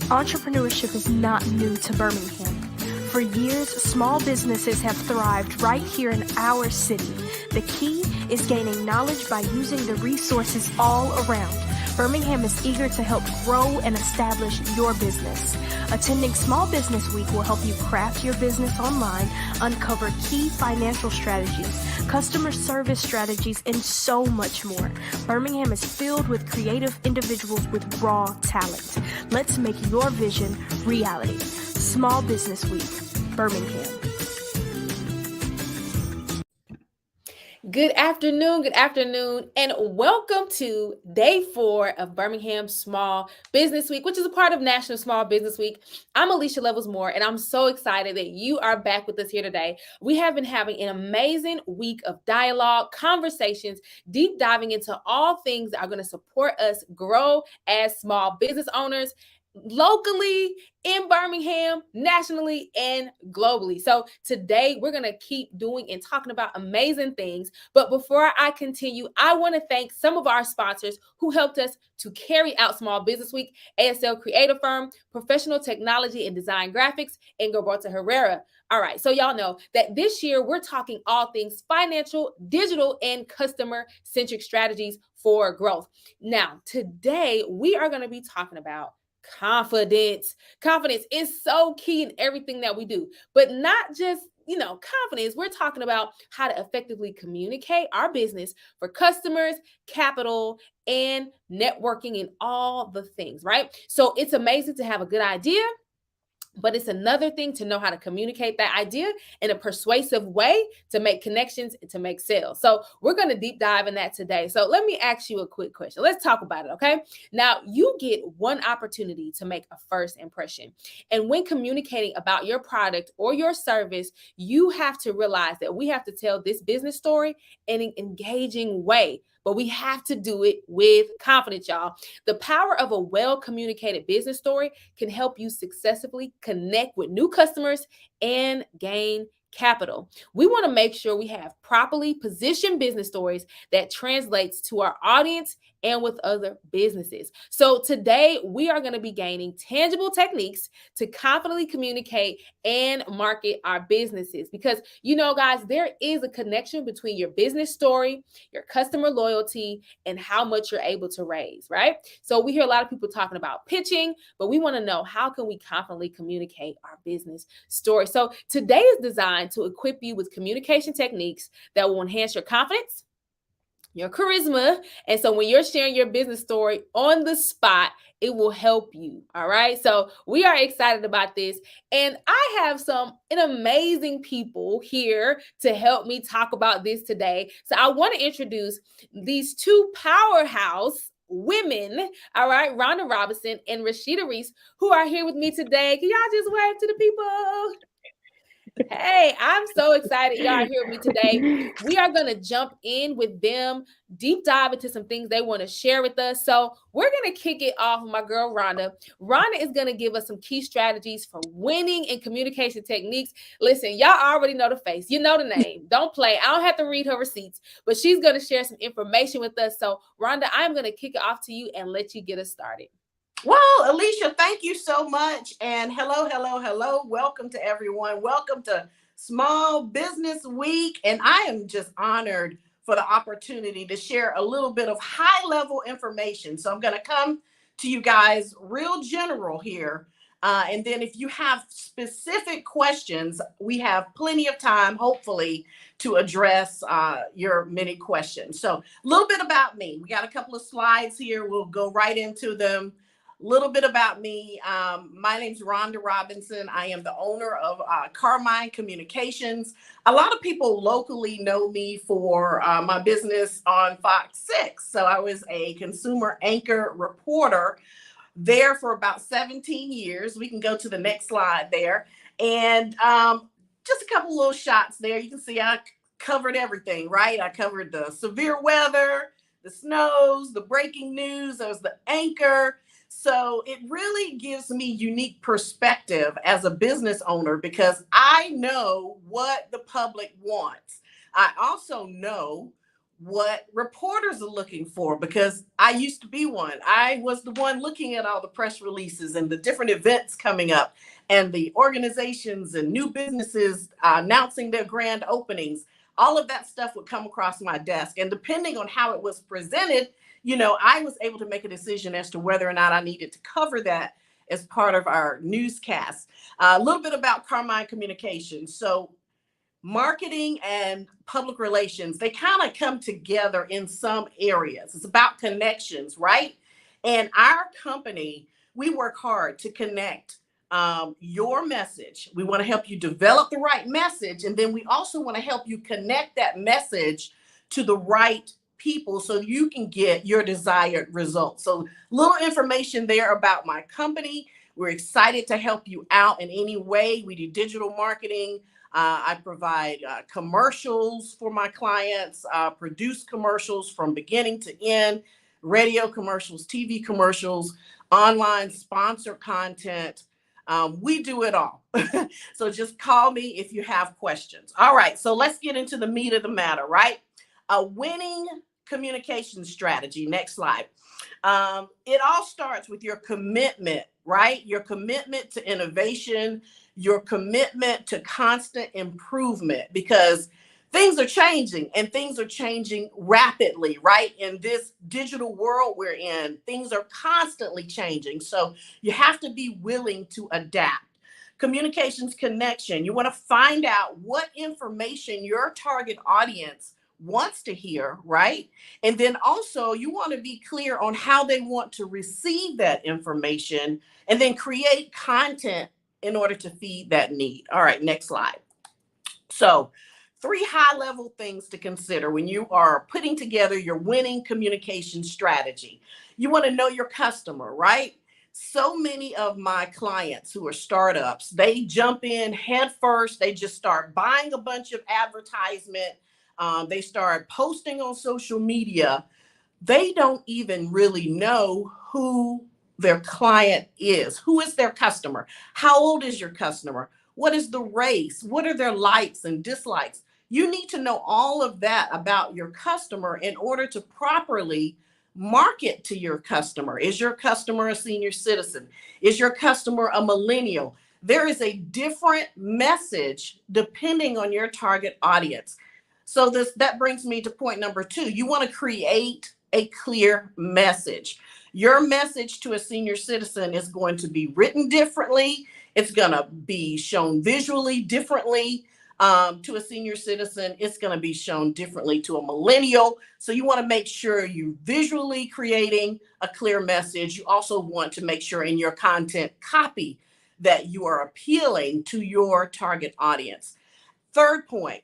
Entrepreneurship is not new to Birmingham. For years, small businesses have thrived right here in our city. The key is gaining knowledge by using the resources all around. Birmingham is eager to help grow and establish your business. Attending Small Business Week will help you craft your business online, uncover key financial strategies, customer service strategies, and so much more. Birmingham is filled with creative individuals with raw talent. Let's make your vision reality. Small Business Week, Birmingham. Good afternoon, and welcome to day 4 of Birmingham Small Business Week, which is a part of National Small Business Week. I'm Alicia Levels-Moore, and I'm so excited that you are back with us here today. We have been having an amazing week of dialogue, conversations, deep diving into all things that are going to support us grow as small business owners, locally, in Birmingham, nationally, and globally. So today we're going to keep doing and talking about amazing things. But before I continue, I want to thank some of our sponsors who helped us to carry out Small Business Week: ASL Creative Firm, Professional Technology and Design Graphics, and Gilberto Herrera. All right, so y'all know that this year we're talking all things financial, digital, and customer-centric strategies for growth. Now, today we are going to be talking about confidence. Confidence is so key in everything that we do, but not just, confidence. We're talking about how to effectively communicate our business for customers, capital, and networking and all the things, right? So it's amazing to have a good idea, but it's another thing to know how to communicate that idea in a persuasive way to make connections and to make sales. So we're going to deep dive in that today. So let me ask you a quick question. Let's talk about it, okay? Now, you get one opportunity to make a first impression. And when communicating about your product or your service, you have to realize that we have to tell this business story in an engaging way. But we have to do it with confidence, y'all. The power of a well-communicated business story can help you successfully connect with new customers and gain capital. We want to make sure we have properly positioned business stories that translates to our audience and with other businesses. So today we are going to be gaining tangible techniques to confidently communicate and market our businesses, because guys, there is a connection between your business story, your customer loyalty, and how much you're able to raise, right? So we hear a lot of people talking about pitching, but we want to know, how can we confidently communicate our business story? So today is designed to equip you with communication techniques that will enhance your confidence, your charisma. And so when you're sharing your business story on the spot, it will help you. All right. So we are excited about this. And I have an amazing people here to help me talk about this today. So I want to introduce these two powerhouse women, all right, Rhonda Robinson and Rashida Reese, who are here with me today. Can y'all just wave to the people? Hey, I'm so excited y'all are here with me today. We are going to jump in with them, deep dive into some things they want to share with us. So we're going to kick it off with my girl, Rhonda. Rhonda is going to give us some key strategies for winning and communication techniques. Listen, y'all already know the face. You know the name. Don't play. I don't have to read her receipts, but she's going to share some information with us. So Rhonda, I'm going to kick it off to you and let you get us started. Well, Alicia, thank you so much. And hello. Welcome to everyone. Welcome to Small Business Week. And I am just honored for the opportunity to share a little bit of high-level information. So I'm going to come to you guys real general here. And then if you have specific questions, we have plenty of time, hopefully, to address your many questions. So a little bit about me. We got a couple of slides here. We'll go right into them. A little bit about me. My name's Rhonda Robinson. I am the owner of Carmine Communications. A lot of people locally know me for my business on Fox 6. So I was a consumer anchor reporter there for about 17 years. We can go to the next slide there. And just a couple little shots there. You can see I covered everything, right? I covered the severe weather, the snows, the breaking news. I was the anchor. So it really gives me unique perspective as a business owner because I know what the public wants. I also know what reporters are looking for because I used to be one. I was the one looking at all the press releases and the different events coming up and the organizations and new businesses announcing their grand openings. All of that stuff would come across my desk. And depending on how it was presented, I was able to make a decision as to whether or not I needed to cover that as part of our newscast. A little bit about Carmine Communications. So marketing and public relations, they kind of come together in some areas. It's about connections, right? And our company, we work hard to connect your message. We want to help you develop the right message. And then we also want to help you connect that message to the right people so you can get your desired results. So little information there about my company. We're excited to help you out in any way. We do digital marketing. I provide commercials for my clients, produce commercials from beginning to end, radio commercials, TV commercials, online sponsor content. We do it all. So just call me if you have questions. All right, so let's get into the meat of the matter, right? A winning communication strategy. Next slide. It all starts with your commitment, right? Your commitment to innovation, your commitment to constant improvement, because things are changing and things are changing rapidly, right? In this digital world we're in, things are constantly changing. So you have to be willing to adapt. Communications connection. You want to find out what information your target audience wants to hear, right? And then also you want to be clear on how they want to receive that information and then create content in order to feed that need. All right, next slide. So 3 high-level things to consider when you are putting together your winning communication strategy. You want to know your customer, right? So many of my clients who are startups, they jump in head first. They just start buying a bunch of advertisement. They start posting on social media. They don't even really know who their client is. Who is their customer? How old is your customer? What is the race? What are their likes and dislikes? You need to know all of that about your customer in order to properly market to your customer. Is your customer a senior citizen? Is your customer a millennial? There is a different message depending on your target audience. So that brings me to point number 2. You want to create a clear message. Your message to a senior citizen is going to be written differently. It's going to be shown visually differently. To a senior citizen, it's going to be shown differently to a millennial. So you want to make sure you're visually creating a clear message. You also want to make sure in your content copy that you are appealing to your target audience. Third point,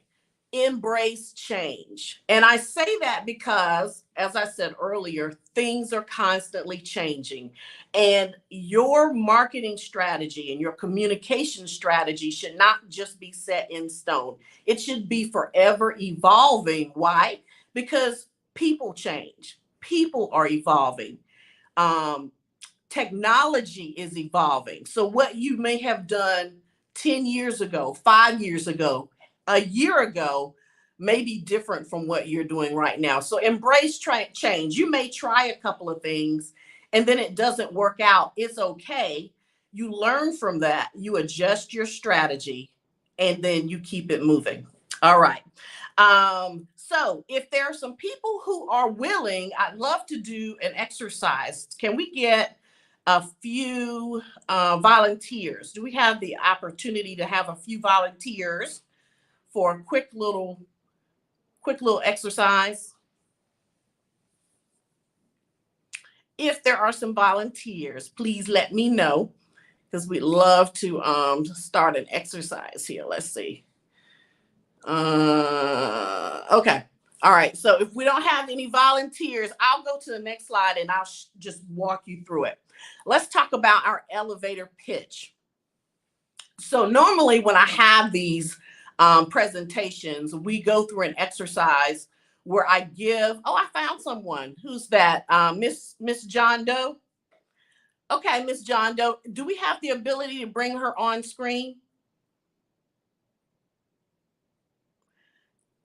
embrace change. And I say that because, as I said earlier, things are constantly changing. And your marketing strategy and your communication strategy should not just be set in stone. It should be forever evolving. Why? Because people change. People are evolving. Technology is evolving. So what you may have done 10 years ago, 5 years ago, a year ago may be different from what you're doing right now. So embrace change. You may try a couple of things and then it doesn't work out. It's okay. You learn from that. You adjust your strategy and then you keep it moving. All right. So if there are some people who are willing, I'd love to do an exercise. Can we get a few volunteers? Do we have the opportunity to have a few volunteers for a quick little exercise? If there are some volunteers, please let me know, because we'd love to start an exercise here. Let's see. Okay. All right. So if we don't have any volunteers, I'll go to the next slide and I'll just walk you through it. Let's talk about our elevator pitch. So normally when I have these presentations, we go through an exercise where I give, oh, I found someone. Who's that? Miss John Doe. Okay, Miss John Doe, do we have the ability to bring her on screen?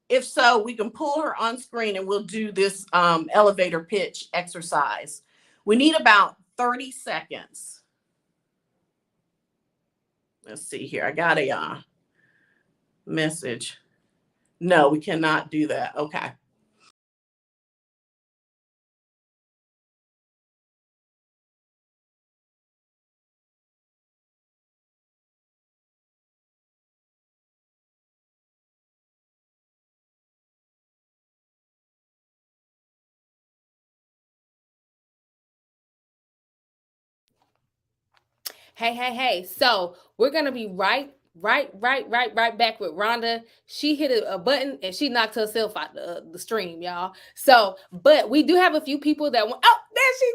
If so, we can pull her on screen and we'll do this elevator pitch exercise. We need about 30 seconds. Let's see here. I got a message. No, we cannot do that. Okay. Hey. So we're gonna be right back with Rhonda. She hit a button and she knocked herself out the stream, y'all. So, but we do have a few people that want. Oh, there she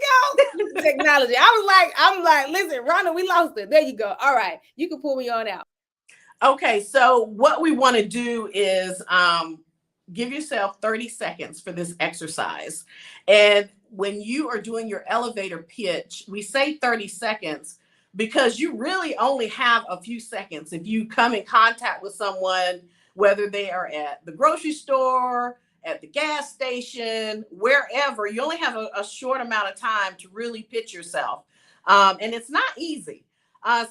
goes. Technology. I'm like, listen, Rhonda, we lost it. There you go. All right, you can pull me on out. Okay, so what we want to do is give yourself 30 seconds for this exercise. And when you are doing your elevator pitch, we say 30 seconds because you really only have a few seconds. If you come in contact with someone, whether they are at the grocery store, at the gas station, wherever, you only have a short amount of time to really pitch yourself. And it's not easy.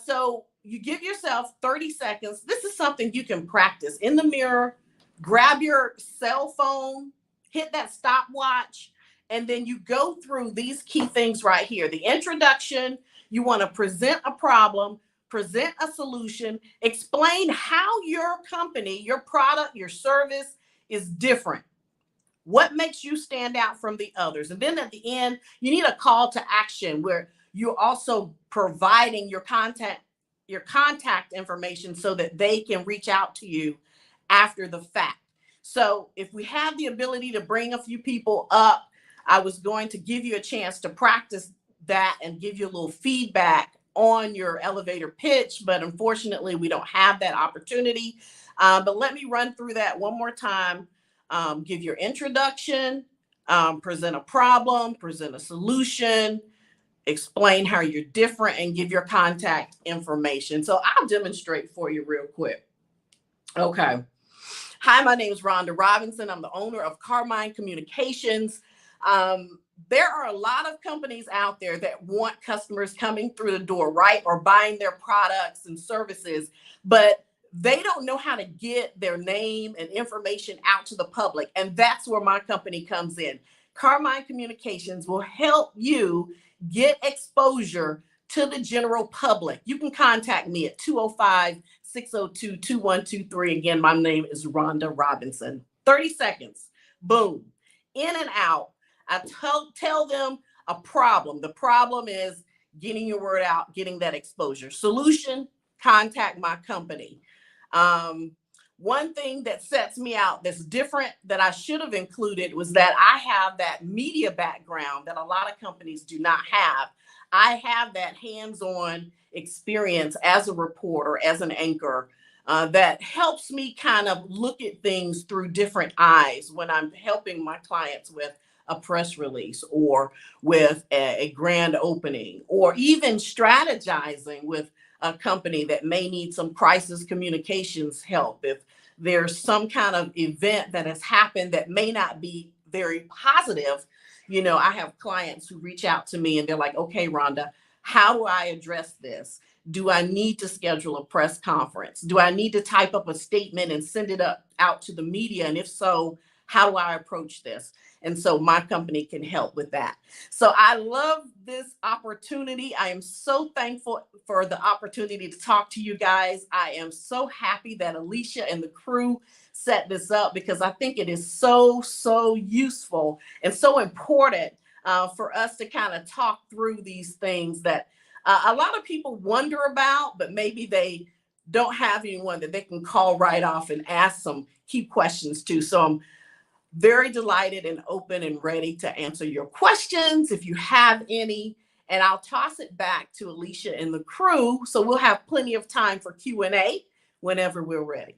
So you give yourself 30 seconds. This is something you can practice in the mirror. Grab your cell phone, hit that stopwatch, and then you go through these key things right here. The introduction, you want to present a problem, present a solution, explain how your company, your product, your service is different. What makes you stand out from the others? And then at the end, you need a call to action where you're also providing your contact information so that they can reach out to you after the fact. So if we have the ability to bring a few people up, I was going to give you a chance to practice that and give you a little feedback on your elevator pitch, but unfortunately we don't have that opportunity. But let me run through that one more time. Give your introduction, present a problem, present a solution, explain how you're different, and give your contact information. So I'll demonstrate for you real quick. Okay. Hi, my name is Rhonda Robinson. I'm the owner of Carmine Communications. There are a lot of companies out there that want customers coming through the door, right? Or buying their products and services, but they don't know how to get their name and information out to the public. And that's where my company comes in. Carmine Communications will help you get exposure to the general public. You can contact me at 205-602-2123. Again, my name is Rhonda Robinson. 30 seconds, boom, in and out. I tell them a problem. The problem is getting your word out, getting that exposure. Solution, contact my company. One thing that sets me out that's different that I should have included was that I have that media background that a lot of companies do not have. I have that hands-on experience as a reporter, as an anchor, that helps me kind of look at things through different eyes when I'm helping my clients with a press release or with a grand opening, or even strategizing with a company that may need some crisis communications help. If there's some kind of event that has happened that may not be very positive, you know, I have clients who reach out to me and they're like, okay, Rhonda, how do I address this? Do I need to schedule a press conference? Do I need to type up a statement and send it out to the media? And if so, how do I approach this? And so my company can help with that. So I love this opportunity. I am so thankful for the opportunity to talk to you guys. I am so happy that Alicia and the crew set this up because I think it is so useful and so important for us to kind of talk through these things that a lot of people wonder about, but maybe they don't have anyone that they can call right off and ask some key questions to. So I'm very delighted and open and ready to answer your questions if you have any. And I'll toss it back to Alicia and the crew. So we'll have plenty of time for Q&A whenever we're ready.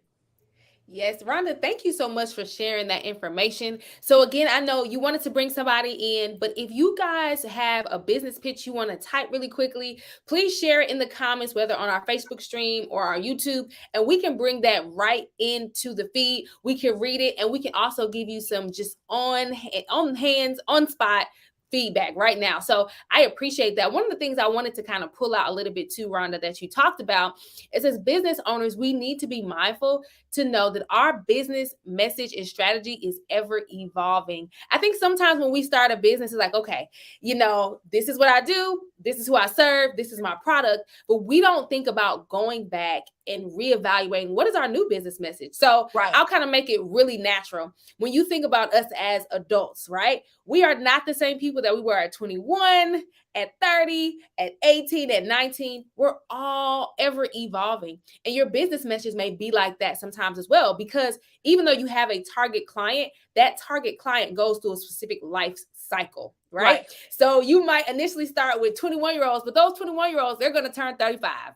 Yes, Rhonda, thank you so much for sharing that information. So again, I know you wanted to bring somebody in, but if you guys have a business pitch you want to type really quickly, please share it in the comments, whether on our Facebook stream or our YouTube, and we can bring that right into the feed. We can read it, and we can also give you some just on hands, on spot feedback right now. So I appreciate that. One of the things I wanted to kind of pull out a little bit too, Rhonda, that you talked about is as business owners, we need to be mindful to know that our business message and strategy is ever evolving. I think sometimes when we start a business, it's like, okay, this is what I do. This is who I serve. This is my product. But we don't think about going back and reevaluating what is our new business message. So I'll kind of make it really natural. When you think about us as adults, right? We are not the same people that we were at 21, at 30, at 18, at 19. We're all ever evolving. And your business message may be like that sometimes as well, because even though you have a target client, that target client goes through a specific life cycle, right? So you might initially start with 21-year-olds, but those 21-year-olds, they're going to turn 35,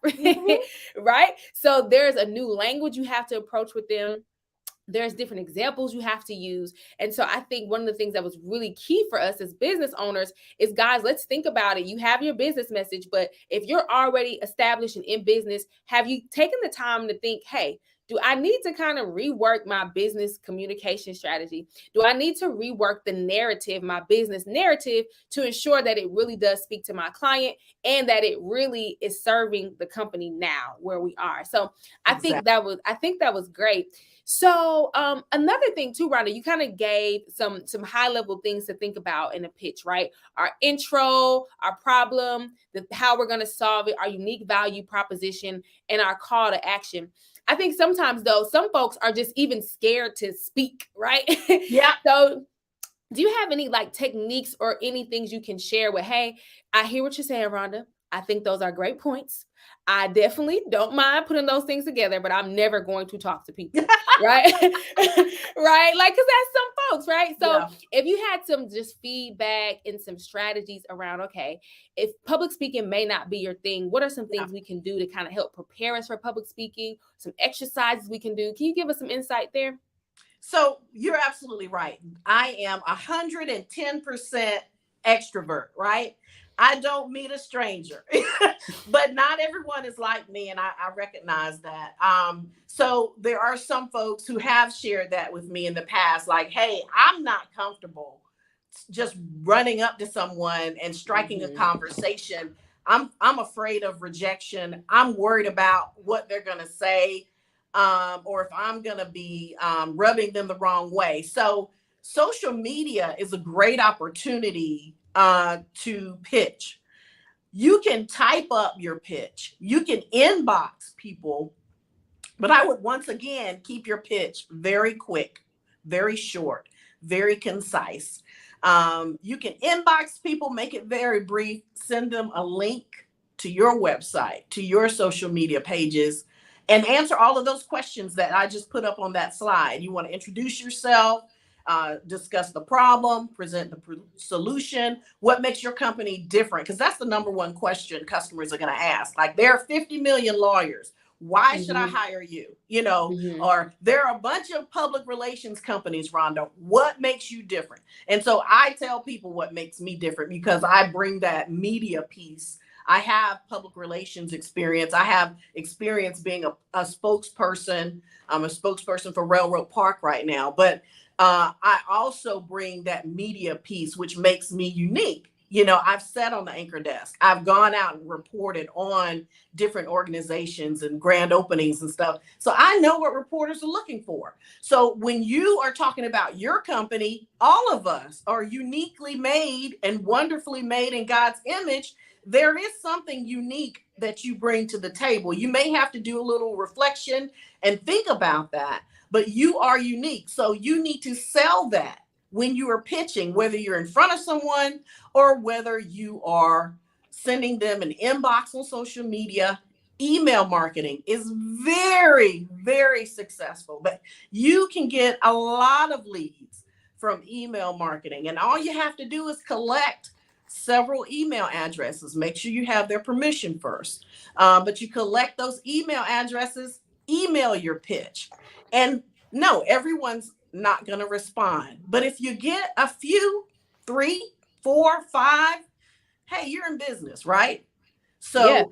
right? So there's a new language you have to approach with them. There's different examples you have to use. And so I think one of the things that was really key for us as business owners is, guys, let's think about it. You have your business message, but if you're already established and in business, have you taken the time to think, hey, do I need to kind of rework my business communication strategy? Do I need to rework the narrative, my business narrative, to ensure that it really does speak to my client and that it really is serving the company now where we are? So I think that was great. So another thing too, Rhonda, you kind of gave some high level things to think about in a pitch, right? Our intro, our problem, how we're going to solve it, our unique value proposition, and our call to action. I think sometimes though, some folks are just even scared to speak, right? Yeah. So do you have any techniques or any things you can share with, hey, I hear what you're saying, Rhonda. I think those are great points. I definitely don't mind putting those things together, but I'm never going to talk to people, right? Right? Because that's some folks, right? So if you had some just feedback and some strategies around, okay, if public speaking may not be your thing, what are some things we can do to kind of help prepare us for public speaking? Some exercises we can do. Can you give us some insight there? So you're absolutely right. I am 110% extrovert, right? I don't meet a stranger, but not everyone is like me. And I recognize that. So there are some folks who have shared that with me in the past, like, hey, I'm not comfortable just running up to someone and striking a conversation. I'm afraid of rejection. I'm worried about what they're going to say, or if I'm going to be rubbing them the wrong way. So social media is a great opportunity to pitch. You can type up your pitch. You can inbox people, but I would once again keep your pitch very quick, very short, very concise. You can inbox people, make it very brief, send them a link to your website, to your social media pages, and answer all of those questions that I just put up on that slide. You want to introduce yourself, discuss the problem, present the solution, what makes your company different? Because that's the number one question customers are going to ask. Like, there are 50 million lawyers. Why should I hire you? Or there are a bunch of public relations companies, Rhonda. What makes you different? And so I tell people what makes me different because I bring that media piece. I have public relations experience. I have experience being a spokesperson. I'm a spokesperson for Railroad Park right now, but I also bring that media piece, which makes me unique. I've sat on the anchor desk. I've gone out and reported on different organizations and grand openings and stuff. So I know what reporters are looking for. So when you are talking about your company, all of us are uniquely made and wonderfully made in God's image. There is something unique that you bring to the table. You may have to do a little reflection and think about that, but you are unique. So you need to sell that when you are pitching, whether you're in front of someone or whether you are sending them an inbox on social media. Email marketing is very, very successful, but you can get a lot of leads from email marketing. And all you have to do is collect several email addresses. Make sure you have their permission first. But you collect those email addresses, email your pitch. And no, everyone's not going to respond. But if you get a few, 3, 4, 5, hey, you're in business, right? So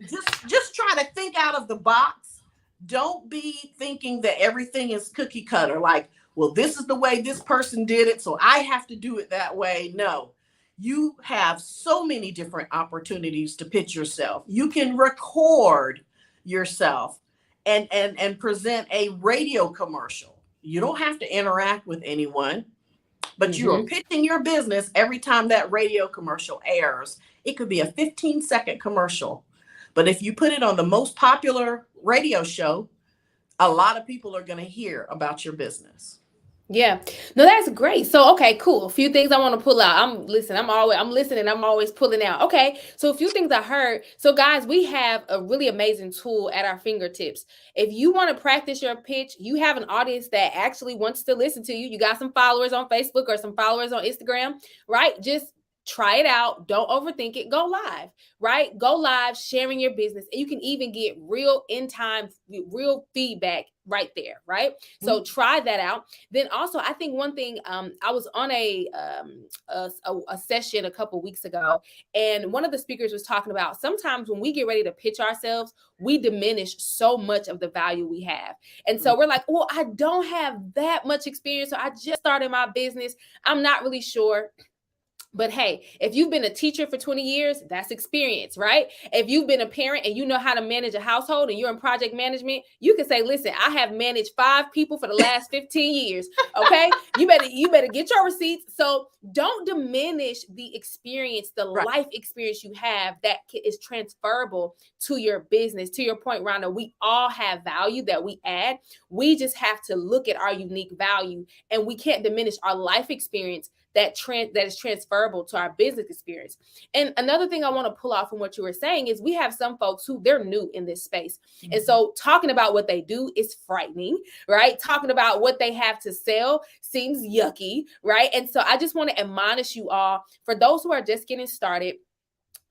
just try to think out of the box. Don't be thinking that everything is cookie cutter. Like, well, this is the way this person did it, so I have to do it that way. No, you have so many different opportunities to pitch yourself. You can record yourself and present a radio commercial. You don't have to interact with anyone, but you are pitching your business every time that radio commercial airs. It could be a 15-second commercial, but if you put it on the most popular radio show, a lot of people are going to hear about your business. Yeah, no, that's great. So, okay, cool. A few things I want to pull out. I'm listening. I'm always pulling out. Okay. So a few things I heard. So guys, we have a really amazing tool at our fingertips. If you want to practice your pitch, you have an audience that actually wants to listen to you. You got some followers on Facebook or some followers on Instagram, right? Just try it out. Don't overthink it. Go live, right? Go live, sharing your business. And you can even get real in time, real feedback right there, right? So try that out. Then also, I think one thing, I was on a session a couple weeks ago, and one of the speakers was talking about sometimes when we get ready to pitch ourselves, we diminish so much of the value we have. And so we're like, well, I don't have that much experience. So I just started my business. I'm not really sure. But hey, if you've been a teacher for 20 years, that's experience, right? If you've been a parent and you know how to manage a household and you're in project management, you can say, listen, I have managed 5 people for the last 15 years. Okay. You better get your receipts. So don't diminish the experience, the life experience you have that is transferable to your business. To your point, Rhonda, we all have value that we add. We just have to look at our unique value, and we can't diminish our life experience that is transferable to our business experience. And another thing I want to pull out from what you were saying is we have some folks who they're new in this space. And so talking about what they do is frightening, right? Talking about what they have to sell seems yucky, right? And so I just want to admonish you all, for those who are just getting started,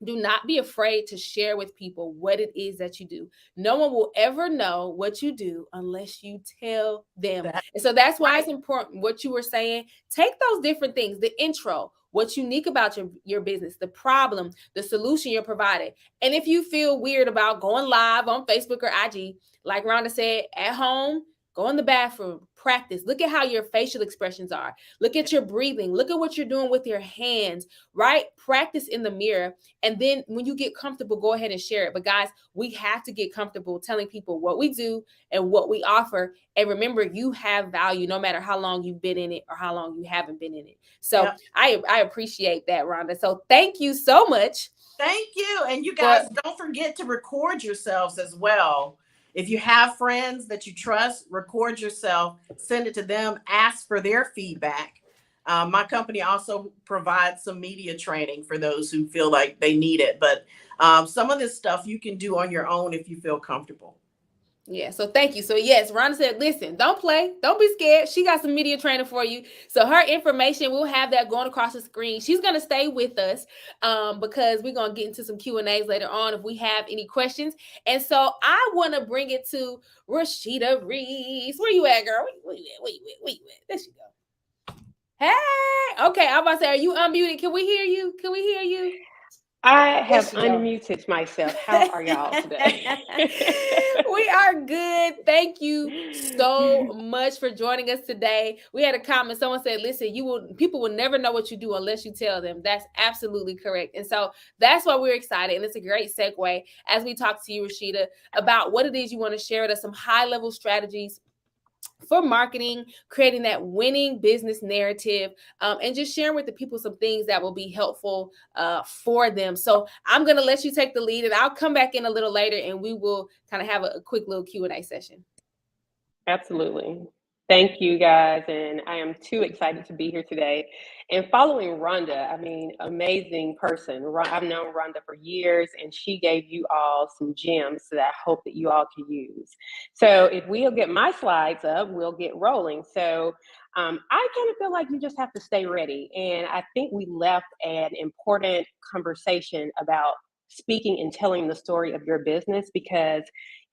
do not be afraid to share with people what it is that you do. No one will ever know what you do unless you tell them. And so that's why it's important what you were saying. Take those different things, the intro, what's unique about your business, the problem, the solution you're providing. And if you feel weird about going live on Facebook or IG, like Rhonda said, at home, go in the bathroom, practice. Look at how your facial expressions are. Look at your breathing. Look at what you're doing with your hands, right? Practice in the mirror. And then when you get comfortable, go ahead and share it. But guys, we have to get comfortable telling people what we do and what we offer. And remember, you have value no matter how long you've been in it or how long you haven't been in it. So I appreciate that, Rhonda. So thank you so much. Thank you. And you guys, don't forget to record yourselves as well. If you have friends that you trust, record yourself, send it to them, ask for their feedback. My company also provides some media training for those who feel like they need it. But some of this stuff you can do on your own if you feel comfortable. Yeah. So thank you. So yes, Rhonda said, listen, don't play. Don't be scared. She got some media training for you. So her information, we'll have that going across the screen. She's going to stay with us because we're going to get into some Q&As later on if we have any questions. And so I want to bring it to Rashida Reese. Where you at, girl? Where you at? There she go. Hey. Okay. I'm about to say, are you unmuted? Can we hear you? I have There she go. unmuted myself. How are y'all today? We are good. Thank you so much for joining us today. We had a comment. Someone said, listen, people will never know what you do unless you tell them. That's absolutely correct. And so that's why we're excited. And it's a great segue as we talk to you, Rashida, about what it is you want to share with us, some high-level strategies for marketing, creating that winning business narrative, and just sharing with the people some things that will be helpful for them. So I'm going to let you take the lead, and I'll come back in a little later, and we will kind of have a quick little Q&A session. Absolutely. Thank you, guys. And I am too excited to be here today. And following Rhonda, I mean, amazing person. I've known Rhonda for years, and she gave you all some gems that I hope that you all can use. So if we'll get my slides up, we'll get rolling. So I kind of feel like you just have to stay ready. And I think we left an important conversation about speaking and telling the story of your business, because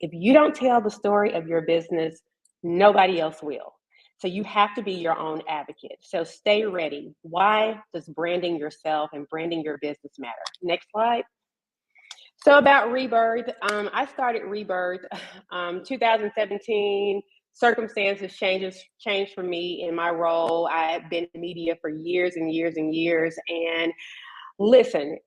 if you don't tell the story of your business, nobody else will. So you have to be your own advocate. So stay ready. Why does branding yourself and branding your business matter? Next slide. So about Rebirth, I started Rebirth 2017. Circumstances changed for me in my role. I have been in media for years and years and years. And listen,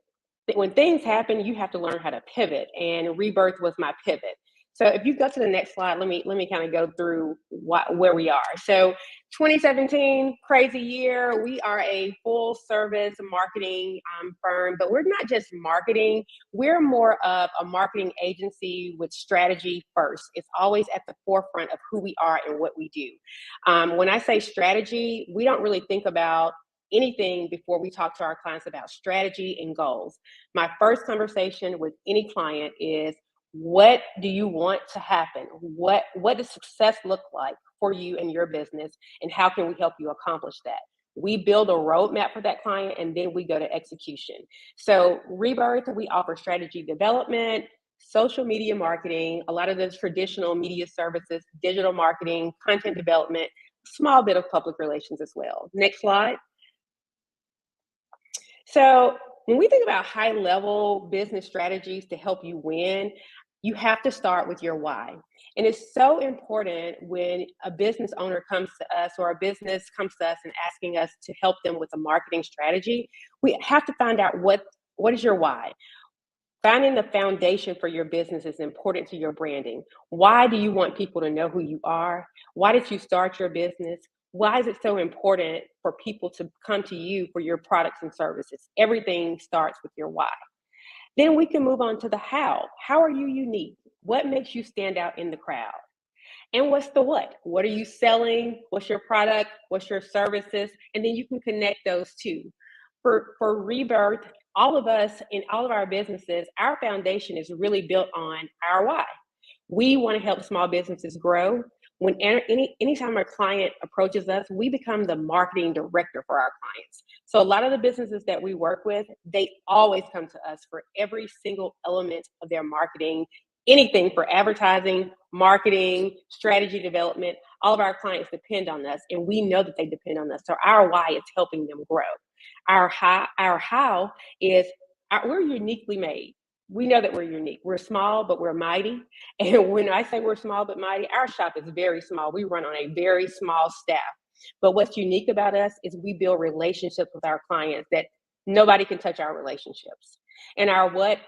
when things happen, you have to learn how to pivot. And Rebirth was my pivot. So if you go to the next slide, let me kind of go through where we are. So 2017, crazy year. We are a full service marketing firm, but we're not just marketing. We're more of a marketing agency with strategy first. It's always at the forefront of who we are and what we do. When I say strategy, we don't really think about anything before we talk to our clients about strategy and goals. My first conversation with any client is, what do you want to happen? What does success look like for you and your business? And how can we help you accomplish that? We build a roadmap for that client, and then we go to execution. So Rebirth, we offer strategy development, social media marketing, a lot of the traditional media services, digital marketing, content development, small bit of public relations as well. Next slide. So when we think about high-level business strategies to help you win, you have to start with your why. And it's so important when a business owner comes to us, or a business comes to us and asking us to help them with a marketing strategy, we have to find out what is your why. Finding the foundation for your business is important to your branding. Why do you want people to know who you are? Why did you start your business? Why is it so important for people to come to you for your products and services? Everything starts with your why. Then we can move on to the how. How are you unique? What makes you stand out in the crowd? And what's the what? What are you selling? What's your product? What's your services? And then you can connect those two. For Rebirth, all of us in all of our businesses, our foundation is really built on our why. We want to help small businesses grow. When anytime a client approaches us, we become the marketing director for our clients. So a lot of the businesses that we work with, they always come to us for every single element of their marketing, anything for advertising, marketing, strategy development. All of our clients depend on us, and we know that they depend on us. So our why is helping them grow. Our how is we're uniquely made. We know that we're unique. We're small, but we're mighty. And when I say we're small but mighty, our shop is very small. We run on a very small staff. But what's unique about us is we build relationships with our clients that nobody can touch our relationships. And our what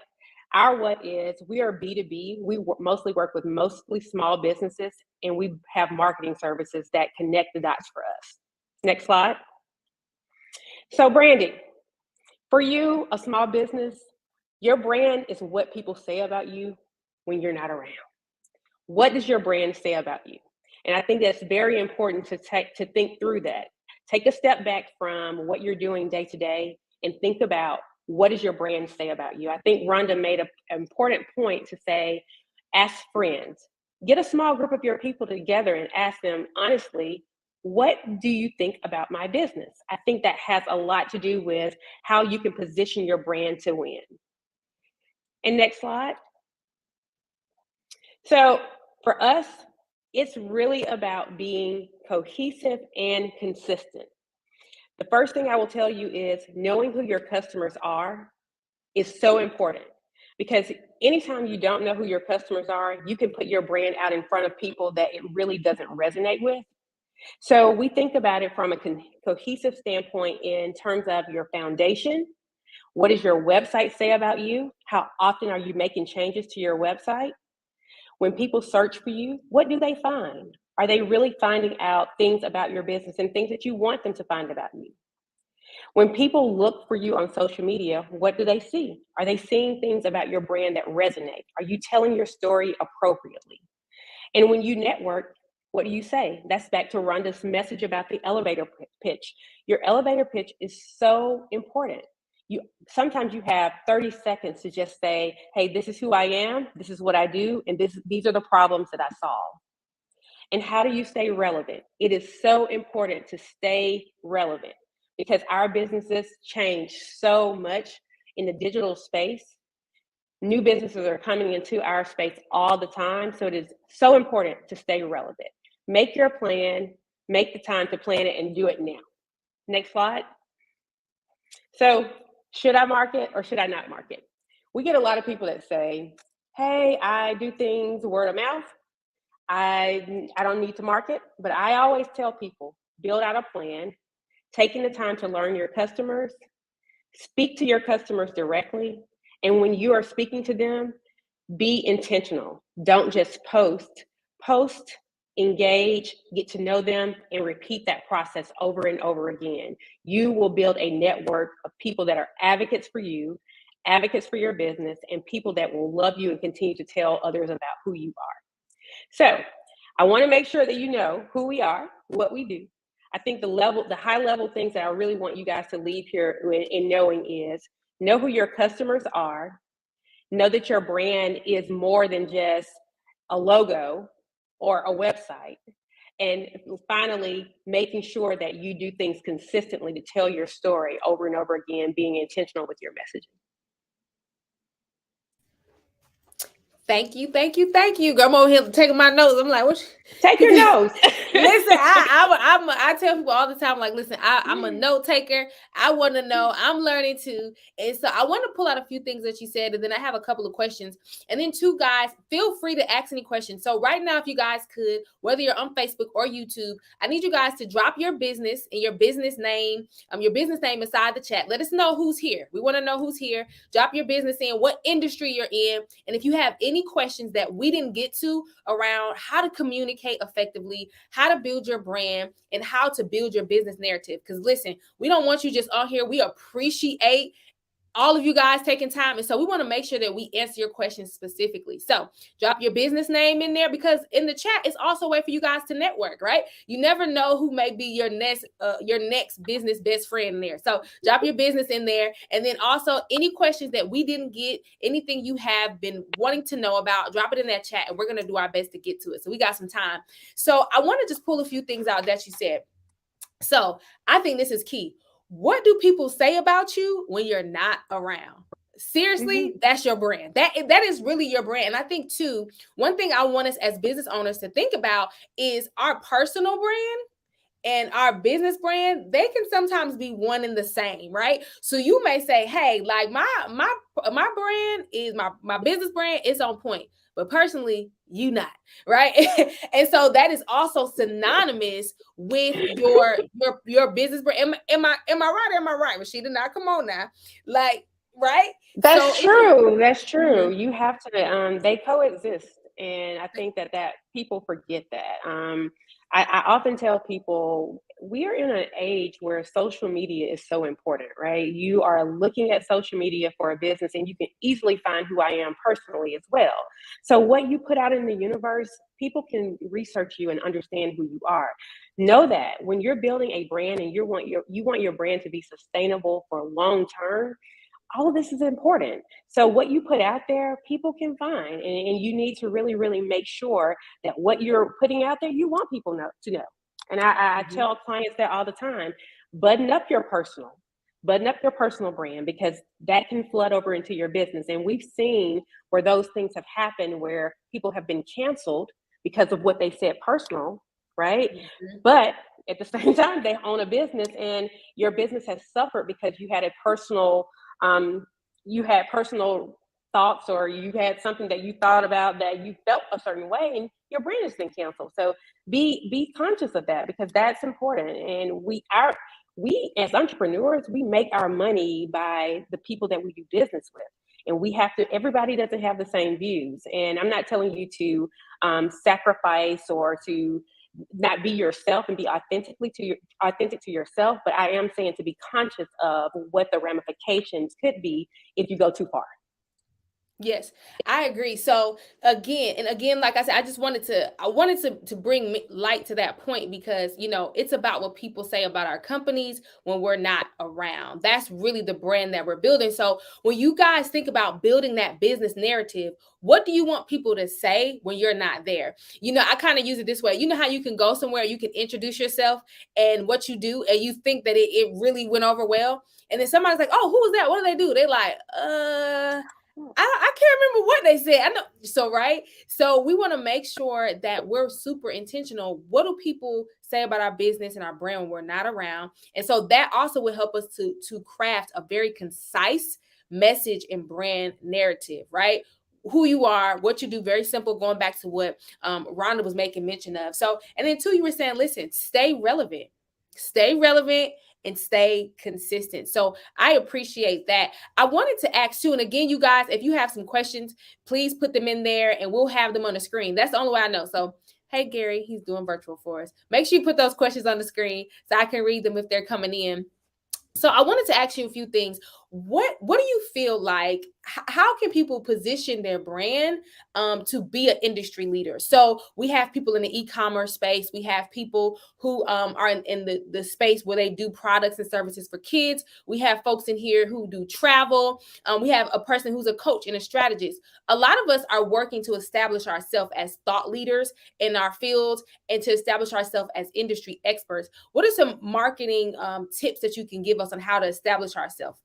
is, we are B2B. We mostly work with mostly small businesses, and we have marketing services that connect the dots for us. Next slide. So branding. For you, a small business, your brand is what people say about you when you're not around. What does your brand say about you? And I think that's very important to think through that. Take a step back from what you're doing day to day and think about, what does your brand say about you? I think Rhonda made an important point to say, ask friends. Get a small group of your people together and ask them, honestly, what do you think about my business? I think that has a lot to do with how you can position your brand to win. And next slide. So for us, it's really about being cohesive and consistent. The first thing I will tell you is knowing who your customers are is so important, because anytime you don't know who your customers are, you can put your brand out in front of people that it really doesn't resonate with. So we think about it from a cohesive standpoint in terms of your foundation. What does your website say about you? How often are you making changes to your website? When people search for you, what do they find? Are they really finding out things about your business and things that you want them to find about you? When people look for you on social media, what do they see? Are they seeing things about your brand that resonate? Are you telling your story appropriately? And when you network, what do you say? That's back to Rhonda's message about the elevator pitch. Your elevator pitch is so important. Sometimes you have 30 seconds to just say, hey, this is who I am, this is what I do, and these are the problems that I solve. And how do you stay relevant? It is so important to stay relevant, because our businesses change so much in the digital space. New businesses are coming into our space all the time, so it is so important to stay relevant. Make your plan, make the time to plan it, and do it now. Next slide. So, should I market or should I not market? We get a lot of people that say, hey, I do things word of mouth. I don't need to market, but I always tell people, build out a plan, taking the time to learn your customers, speak to your customers directly. And when you are speaking to them, be intentional. Don't just post, engage, get to know them, and repeat that process over and over again. You will build a network of people that are advocates for you, advocates for your business, and people that will love you and continue to tell others about who you are. So I want to make sure that you know who we are, what we do. I think the high level things that I really want you guys to leave here in knowing is, know who your customers are, know that your brand is more than just a logo or a website, and finally, making sure that you do things consistently to tell your story over and over again, being intentional with your messaging. Thank you. I'm over here taking my notes. I'm like, what? Take your notes. Listen, I tell people all the time, like, listen, I'm a note taker. I want to know. I'm learning too. And so I want to pull out a few things that you said, and then I have a couple of questions. And then two guys, feel free to ask any questions. So right now, if you guys could, whether you're on Facebook or YouTube, I need you guys to drop your business and your business name inside the chat. Let us know who's here. We want to know who's here. Drop your business in, what industry you're in. And if you have any questions that we didn't get to around how to communicate effectively, how to build your brand, and how to build your business narrative. Because listen, we don't want you just on here. We appreciate all of you guys taking time. And so we want to make sure that we answer your questions specifically. So drop your business name in there, because in the chat, it's also a way for you guys to network, right? You never know who may be your next business best friend in there. So drop your business in there. And then also any questions that we didn't get, anything you have been wanting to know about, drop it in that chat, and we're going to do our best to get to it. So we got some time. So I want to just pull a few things out that you said. So I think this is key. What do people say about you when you're not around? Seriously, that's your brand. That is really your brand. And I think too, one thing I want us as business owners to think about is our personal brand and our business brand. They can sometimes be one and the same, right? So you may say, hey, like my brand is my business brand is on point, but personally, you not, right? And so that is also synonymous with your business brand. Am I right? Am I right, Rashida? Now, come on now, like, right? That's true. That's true. You have to. They coexist, and I think that people forget that. I often tell people we are in an age where social media is so important, right? You are looking at social media for a business, and you can easily find who I am personally as well. So what you put out in the universe, people can research you and understand who you are. Know that when you're building a brand and you want your brand to be sustainable for long term, all of this is important. So what you put out there, people can find, and you need to really, really make sure that what you're putting out there, you want people to know. And I tell clients that all the time, button up your personal brand, because that can flood over into your business. And we've seen where those things have happened, where people have been canceled because of what they said personal, right? But at the same time, they own a business, and your business has suffered because you had a personal you had personal thoughts, or you had something that you thought about that you felt a certain way, and your brand has been canceled. So be conscious of that, because that's important. And we as entrepreneurs, we make our money by the people that we do business with. And we have to, everybody doesn't have the same views. And I'm not telling you to sacrifice or to not be yourself and be authentic to yourself, but I am saying to be conscious of what the ramifications could be if you go too far. Yes, I agree. So again, like I said, I wanted to bring light to that point, because, it's about what people say about our companies when we're not around. That's really the brand that we're building. So when you guys think about building that business narrative, what do you want people to say when you're not there? I kind of use it this way. You know how you can go somewhere, you can introduce yourself and what you do, and you think that it really went over well. And then somebody's like, oh, who was that? What do they do? They like, I can't remember what they said. I know. So, right. So we want to make sure that we're super intentional. What do people say about our business and our brand when we're not around? And so that also will help us to craft a very concise message and brand narrative, right? Who you are, what you do, very simple, going back to what Rhonda was making mention of. So, and then two, you were saying, listen, stay relevant and stay consistent. So I appreciate that. I wanted to ask too, and again, you guys, if you have some questions, please put them in there and we'll have them on the screen. That's the only way I know. So, hey, Gary, he's doing virtual for us. Make sure you put those questions on the screen so I can read them if they're coming in. So I wanted to ask you a few things. What do you feel like? How can people position their brand to be an industry leader? So we have people in the e-commerce space. We have people who are in the space where they do products and services for kids. We have folks in here who do travel. We have a person who's a coach and a strategist. A lot of us are working to establish ourselves as thought leaders in our fields and to establish ourselves as industry experts. What are some marketing tips that you can give us on how to establish ourselves?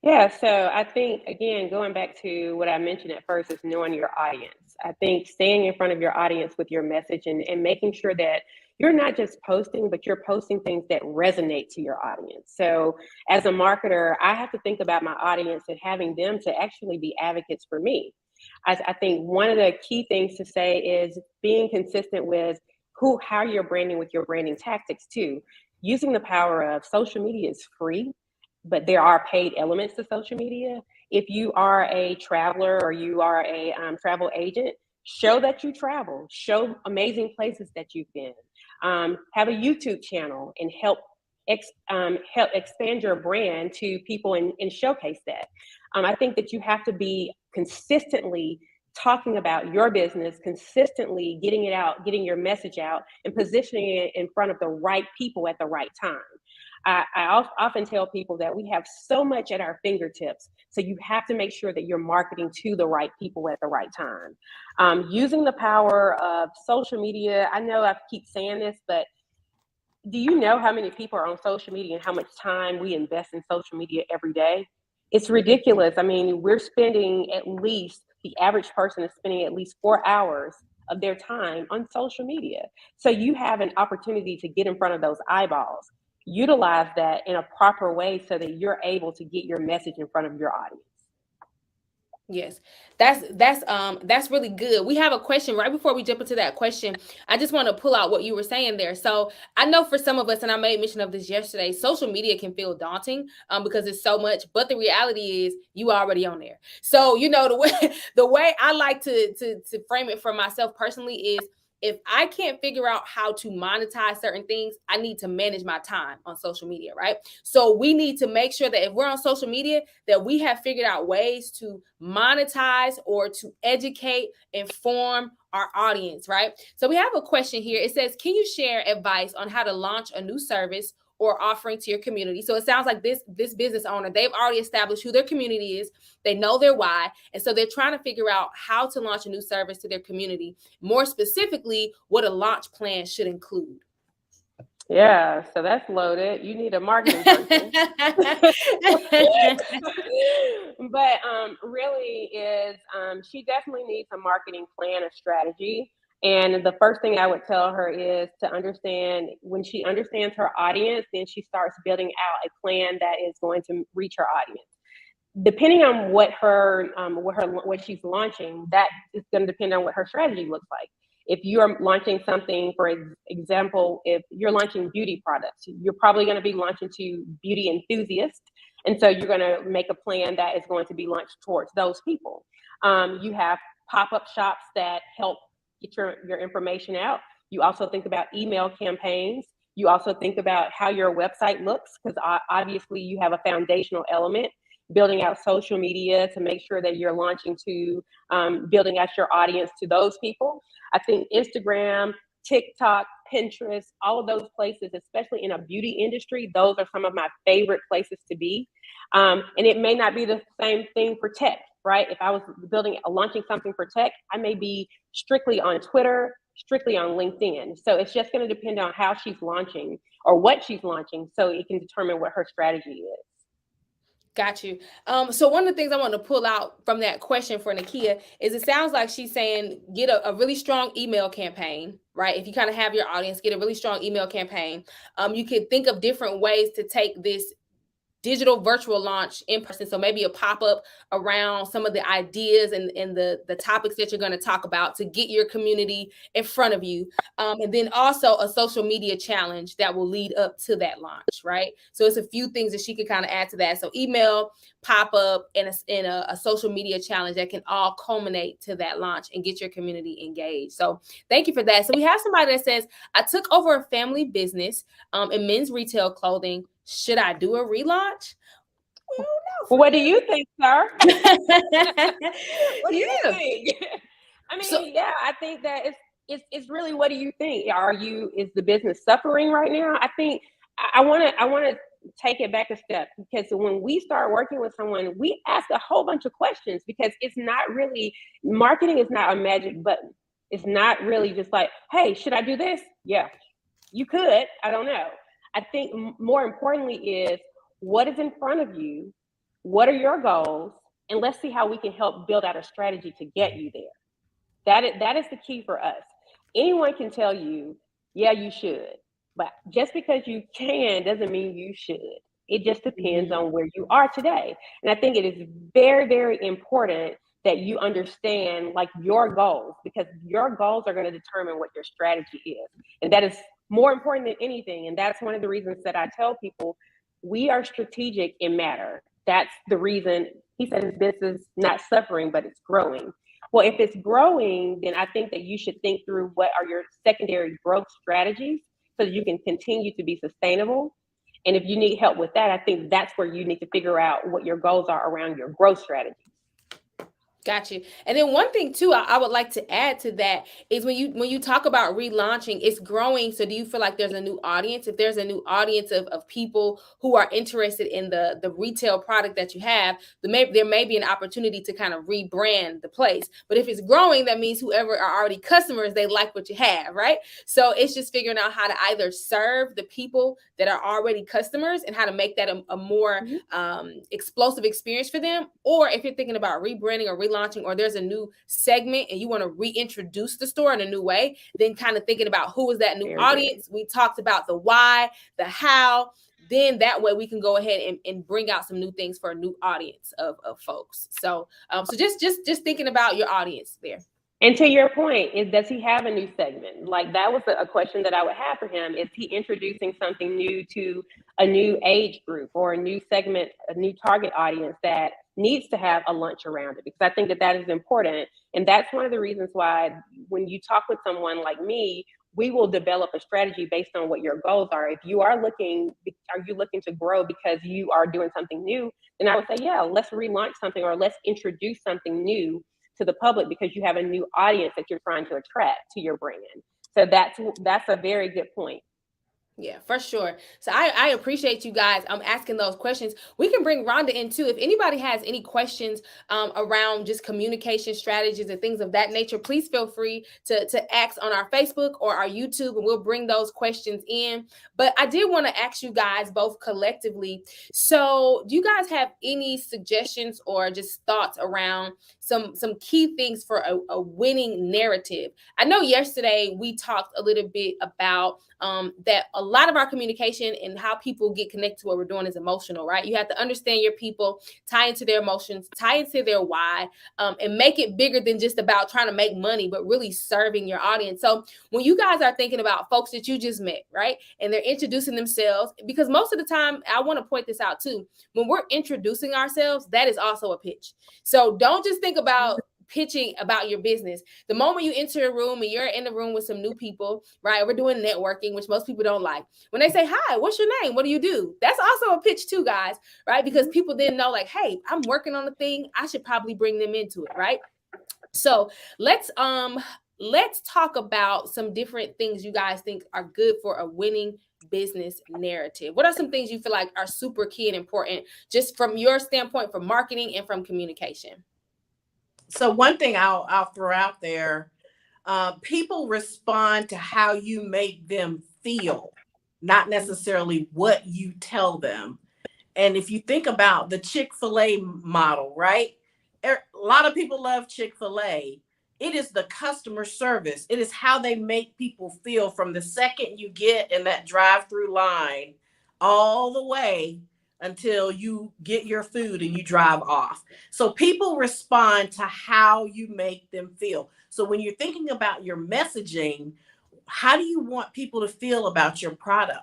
Yeah, so I think, again, going back to what I mentioned at first, is knowing your audience. I think staying in front of your audience with your message and making sure that you're not just posting, but you're posting things that resonate to your audience. So as a marketer, I have to think about my audience and having them to actually be advocates for me. I think one of the key things to say is being consistent with how you're branding with your branding tactics too. Using the power of social media is free, but there are paid elements to social media. If you are a traveler or you are a travel agent, show that you travel, show amazing places that you've been. Have a YouTube channel and help expand your brand to people and showcase that. I think that you have to be consistently talking about your business, consistently getting it out, getting your message out, and positioning it in front of the right people at the right time. I often tell people that we have so much at our fingertips, so you have to make sure that you're marketing to the right people at the right time. Using the power of social media, I know I keep saying this, but do you know how many people are on social media and how much time we invest in social media every day? It's ridiculous. I mean, the average person is spending at least 4 hours of their time on social media. So you have an opportunity to get in front of those eyeballs. Utilize that in a proper way so that you're able to get your message in front of your audience. Yes, that's really good. We have a question right before we jump into that question. I just want to pull out what you were saying there. So I know for some of us, and I made mention of this yesterday, social media can feel daunting because it's so much. But the reality is, you already on there. So the way I like to frame it for myself personally is, if I can't figure out how to monetize certain things, I need to manage my time on social media, right? So we need to make sure that if we're on social media, that we have figured out ways to monetize or to educate, inform our audience, right? So we have a question here. It says, can you share advice on how to launch a new service or offering to your community? So it sounds like this business owner, they've already established who their community is. They know their why. And so they're trying to figure out how to launch a new service to their community. More specifically, what a launch plan should include. Yeah, so that's loaded. You need a marketing person. But really is, she definitely needs a marketing plan, a strategy. And the first thing I would tell her is to understand, when she understands her audience, then she starts building out a plan that is going to reach her audience. depending on what she's launching, that is going to depend on what her strategy looks like. If you're launching something, for example, if you're launching beauty products, you're probably going to be launching to beauty enthusiasts. And so you're going to make a plan that is going to be launched towards those people. You have pop-up shops that help get your information out. You also think about email campaigns. You also think about how your website looks, because obviously you have a foundational element, building out social media to make sure that you're launching to building out your audience to those people. I think Instagram, TikTok, Pinterest, all of those places, especially in a beauty industry, those are some of my favorite places to be. And it may not be the same thing for tech, right? If I was launching something for tech, I may be strictly on Twitter, strictly on LinkedIn. So it's just going to depend on how she's launching or what she's launching, so it can determine what her strategy is. Got you. So one of the things I want to pull out from that question for Nakia is, it sounds like she's saying get a really strong email campaign, right? If you kind of have your audience, get a really strong email campaign. You could think of different ways to take this digital virtual launch in person. So maybe a pop-up around some of the ideas and the topics that you're going to talk about to get your community in front of you. And then also a social media challenge that will lead up to that launch, right? So it's a few things that she could kind of add to that. So email, pop-up, and a social media challenge that can all culminate to that launch and get your community engaged. So thank you for that. So we have somebody that says, I took over a family business in men's retail clothing. Should I do a relaunch? Well, what do you think, sir? What do you think? I mean, I think that it's really, what do you think? Is the business suffering right now? I think I want to take it back a step, because when we start working with someone, we ask a whole bunch of questions, because it's not really, marketing is not a magic button. It's not really just like, hey, should I do this? Yeah, you could. I don't know. I think more importantly is, what is in front of you? What are your goals? And let's see how we can help build out a strategy to get you there. That is the key for us. Anyone can tell you, yeah, you should. But just because you can doesn't mean you should. It just depends on where you are today. And I think it is very, very important that you understand your goals, because your goals are going to determine what your strategy is. And that is more important than anything. And that's one of the reasons that I tell people, we are strategic in matter. That's the reason he said his business is not suffering, but it's growing. Well, if it's growing, then I think that you should think through what are your secondary growth strategies so that you can continue to be sustainable. And if you need help with that, I think that's where you need to figure out what your goals are around your growth strategy. Got you. And then one thing too, I would like to add to that is when you talk about relaunching, it's growing. So do you feel like there's a new audience? If there's a new audience of people who are interested in the retail product that you have, there may be an opportunity to kind of rebrand the place. But if it's growing, that means whoever are already customers, they like what you have, right? So it's just figuring out how to either serve the people that are already customers and how to make that a more explosive experience for them. Or if you're thinking about rebranding or relaunching, or there's a new segment and you want to reintroduce the store in a new way, then kind of thinking about who is that new audience. We talked about the why, the how. Then that way we can go ahead and bring out some new things for a new audience of folks. So so just thinking about your audience there. And to your point, does he have a new segment? Like, that was a question that I would have for him. Is he introducing something new to a new age group or a new segment, a new target audience that needs to have a lunch around it? Because I think that is important. And that's one of the reasons why when you talk with someone like me, we will develop a strategy based on what your goals are. If you are looking to grow because you are doing something new, then I would say, yeah, let's relaunch something, or let's introduce something new to the public, because you have a new audience that you're trying to attract to your brand. So that's a very good point. Yeah, for sure. So I appreciate you guys asking those questions. We can bring Rhonda in too. If anybody has any questions around just communication strategies and things of that nature, please feel free to ask on our Facebook or our YouTube, and we'll bring those questions in. But I did want to ask you guys both collectively. So do you guys have any suggestions or just thoughts around some key things for a winning narrative? I know yesterday we talked a little bit about that a lot of our communication and how people get connected to what we're doing is emotional, right? You have to understand your people, tie into their emotions, tie into their why, and make it bigger than just about trying to make money, but really serving your audience. So when you guys are thinking about folks that you just met, right, and they're introducing themselves, because most of the time, I want to point this out too, when we're introducing ourselves, that is also a pitch. So don't just think about pitching about your business. The moment you enter a room and you're in the room with some new people, right? We're doing networking, which most people don't like. When they say, hi, what's your name? What do you do? That's also a pitch too, guys, right? Because people then know like, hey, I'm working on a thing. I should probably bring them into it, right? So let's talk about some different things you guys think are good for a winning business narrative. What are some things you feel like are super key and important just from your standpoint from marketing and from communication? So one thing I'll throw out there, people respond to how you make them feel, not necessarily what you tell them. And if you think about the Chick-fil-A model, right? A lot of people love Chick-fil-A. It is the customer service. It is how they make people feel from the second you get in that drive-through line all the way until you get your food and you drive off. So people respond to how you make them feel. So when you're thinking about your messaging, how do you want people to feel about your product?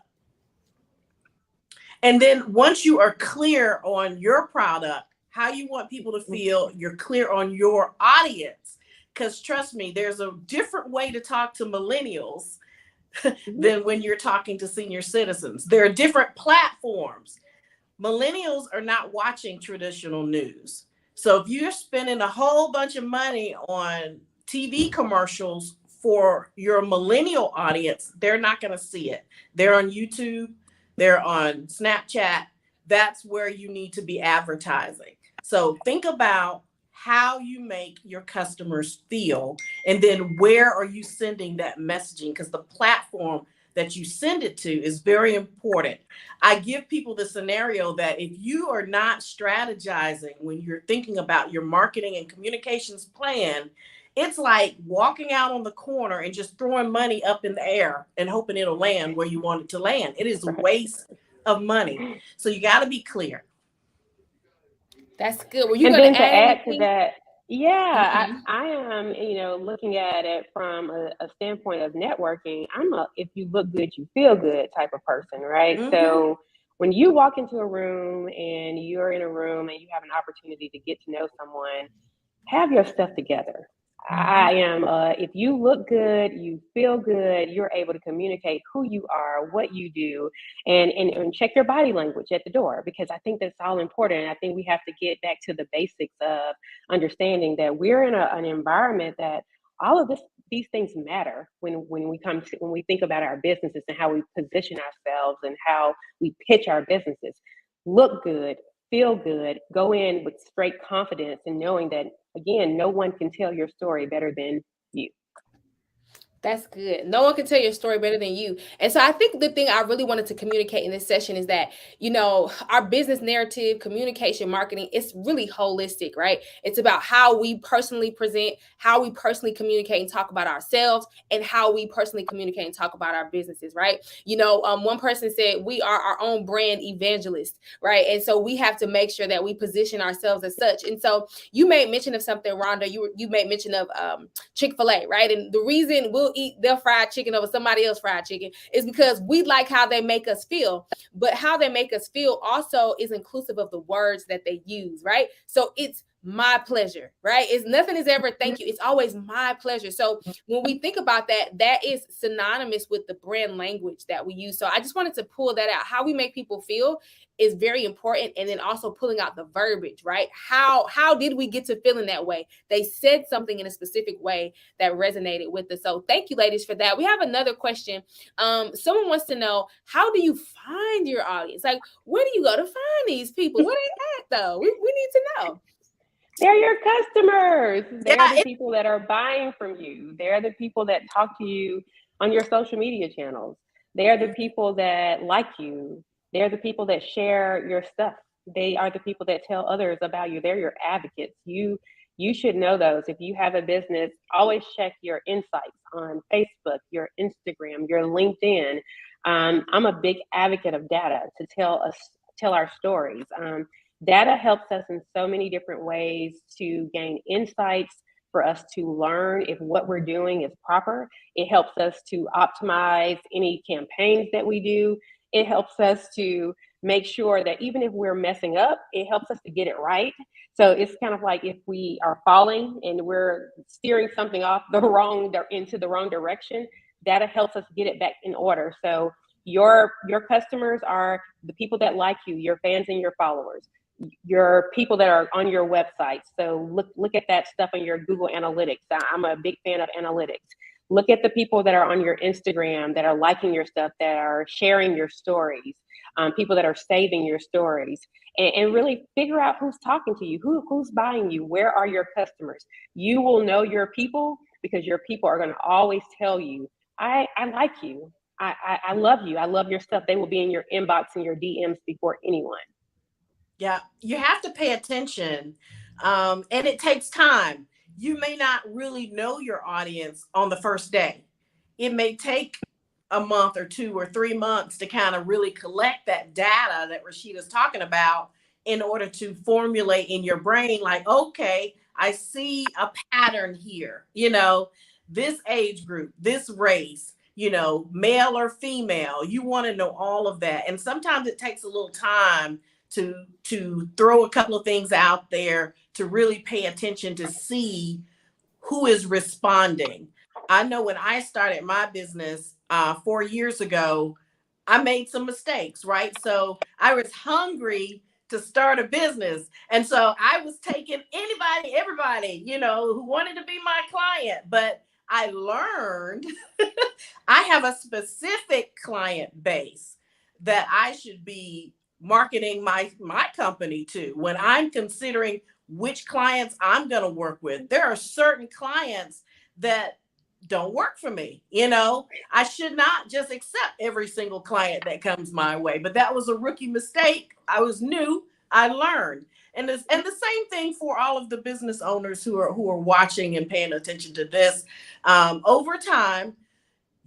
And then once you are clear on your product, how you want people to feel, you're clear on your audience. Because trust me, there's a different way to talk to millennials than when you're talking to senior citizens. There are different platforms. Millennials are not watching traditional news. So if you're spending a whole bunch of money on TV commercials for your millennial audience, they're not going to see it. They're on YouTube, they're on Snapchat. That's where you need to be advertising. So think about how you make your customers feel, and then where are you sending that messaging? Because the platform that you send it to is very important. I give people the scenario that if you are not strategizing when you're thinking about your marketing and communications plan, it's like walking out on the corner and just throwing money up in the air and hoping it'll land where you want it to land. It is a waste of money. So you got to be clear. That's good. Were you And going then to to add add to anything? that, yeah, I am, looking at it from a standpoint of networking. I'm a if you look good, you feel good type of person, right? Mhm. So when you walk into a room and you're in a room and you have an opportunity to get to know someone, have your stuff together. I am, if you look good, you feel good, you're able to communicate who you are, what you do, and check your body language at the door, because I think that's all important. I think we have to get back to the basics of understanding that we're in an environment that all of these things matter when we think about our businesses and how we position ourselves and how we pitch our businesses. Look good, feel good, go in with straight confidence and knowing that, again, no one can tell your story better than you. That's good. No one can tell your story better than you. And so I think the thing I really wanted to communicate in this session is that, our business narrative, communication, marketing, it's really holistic, right? It's about how we personally present, how we personally communicate and talk about ourselves, and how we personally communicate and talk about our businesses, right? One person said we are our own brand evangelist, right? And so we have to make sure that we position ourselves as such. And so you made mention of something, Rhonda. You made mention of Chick-fil-A, right? And the reason we'll eat their fried chicken over somebody else's fried chicken is because we like how they make us feel. But how they make us feel also is inclusive of the words that they use, right? So it's my pleasure, right? Nothing is ever thank you. It's always my pleasure. So when we think about that, that is synonymous with the brand language that we use. So I just wanted to pull that out. How we make people feel is very important. And then also pulling out the verbiage, right? How did we get to feeling that way? They said something in a specific way that resonated with us. So thank you, ladies, for that. We have another question. Someone wants to know, how do you find your audience? Like, where do you go to find these people? Where they at though? We need to know. They're your customers. They're Yeah, the people that are buying from you. They're the people that talk to you on your social media channels. They're the people that like you. They're the people that share your stuff. They are the people that tell others about you. They're your advocates. You should know those. If you have a business, always check your insights on Facebook, your Instagram, your LinkedIn. I'm a big advocate of data to tell our stories. Data helps us in so many different ways to gain insights, for us to learn if what we're doing is proper. It helps us to optimize any campaigns that we do. It helps us to make sure that even if we're messing up, it helps us to get it right. So it's kind of like if we are falling and we're steering something off into the wrong direction, data helps us get it back in order. So your customers are the people that like you, your fans and your followers, your people that are on your website. So look at that stuff on your Google Analytics. I'm a big fan of analytics. Look at the people that are on your Instagram that are liking your stuff, that are sharing your stories, people that are saving your stories, and really figure out who's talking to you, who's buying you, where are your customers. You will know your people because your people are going to always tell you, I like you. I love you. I love your stuff. They will be in your inbox and your DMs before anyone. Yeah, you have to pay attention, and it takes time. You may not really know your audience on the first day. It may take a month or 2 or 3 months to kind of really collect that data that Rashida's talking about in order to formulate in your brain, like, okay, I see a pattern here, this age group, this race, male or female. You want to know all of that. And sometimes it takes a little time to throw a couple of things out there to really pay attention to see who is responding. I know when I started my business 4 years ago, I made some mistakes, right? So I was hungry to start a business. And so I was taking everybody, who wanted to be my client. But I learned I have a specific client base that I should be marketing my company to. When I'm considering which clients I'm going to work with, there are certain clients that don't work for me. I should not just accept every single client that comes my way. But that was a rookie mistake. I was new. I learned. And the same thing for all of the business owners who are watching and paying attention to this. Over time,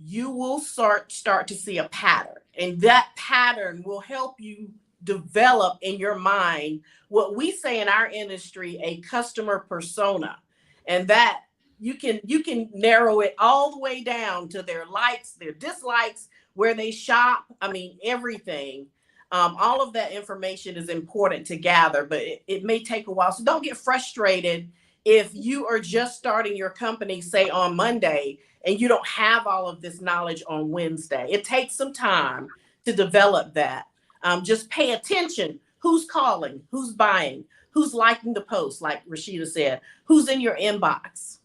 you will start to see a pattern, and that pattern will help you develop in your mind what we say in our industry a customer persona, and that you can narrow it all the way down to their likes, their dislikes, where they shop. I mean, everything. All of that information is important to gather, but it may take a while. So don't get frustrated if you are just starting your company, say on Monday, and you don't have all of this knowledge on Wednesday. It takes some time to develop that. Just pay attention. Who's calling? Who's buying? Who's liking the post, like Rashida said? Who's in your inbox?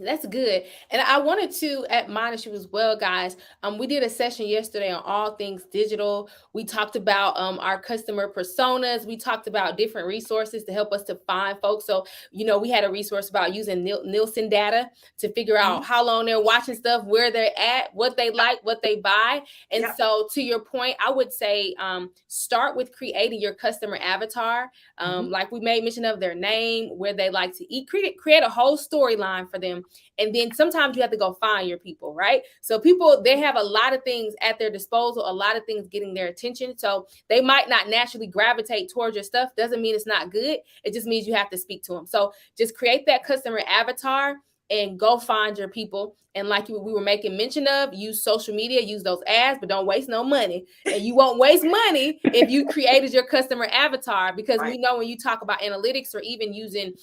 That's good. And I wanted to admonish you as well, guys. We did a session yesterday on all things digital. We talked about our customer personas. We talked about different resources to help us to find folks. So, we had a resource about using Nielsen data to figure out how long they're watching stuff, where they're at, what they like, what they buy. And so to your point, I would say start with creating your customer avatar. Like we made mention of their name, where they like to eat, create a whole storyline for them. And then sometimes you have to go find your people, right? So people, they have a lot of things at their disposal, a lot of things getting their attention. So they might not naturally gravitate towards your stuff. Doesn't mean it's not good. It just means you have to speak to them. So just create that customer avatar and go find your people. And like we were making mention of, use social media, use those ads, but don't waste no money. And you won't waste money if you created your customer avatar, because we know when you talk about analytics or even using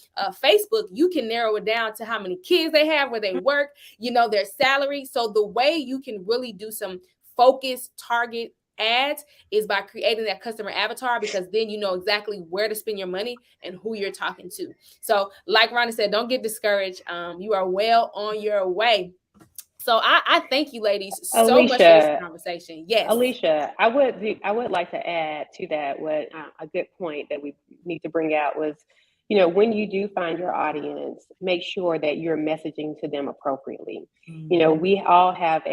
Facebook, you can narrow it down to how many kids they have, where they work, their salary. So the way you can really do some focused target ads is by creating that customer avatar, because then you know exactly where to spend your money and who you're talking to. So like Ronnie said, don't get discouraged. You are well on your way. So I thank you, ladies, so much for this conversation. Yes, Alicia, I would like to add to that what a good point that we need to bring out was, when you do find your audience, make sure that you're messaging to them appropriately. We all have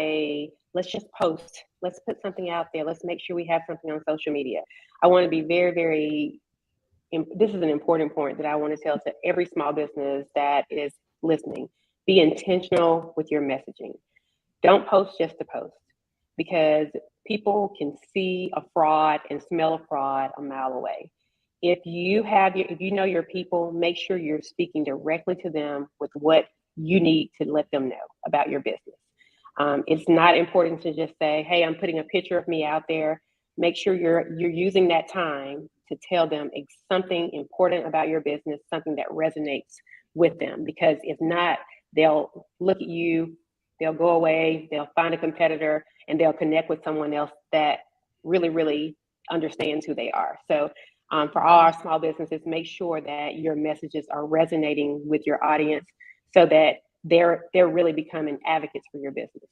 let's just post. Let's put something out there. Let's make sure we have something on social media. I want to be very, very, this is an important point that I want to tell to every small business that is listening. Be intentional with your messaging. Don't post just to post. because people can see a fraud and smell a fraud a mile away. If you know your people, make sure you're speaking directly to them with what you need to let them know about your business. It's not important to just say, "Hey, I'm putting a picture of me out there." Make sure you're using that time to tell them something important about your business, something that resonates with them. Because if not, they'll look at you, they'll go away, they'll find a competitor, and they'll connect with someone else that really, really understands who they are. So for all our small businesses, make sure that your messages are resonating with your audience so that they're really becoming advocates for your business.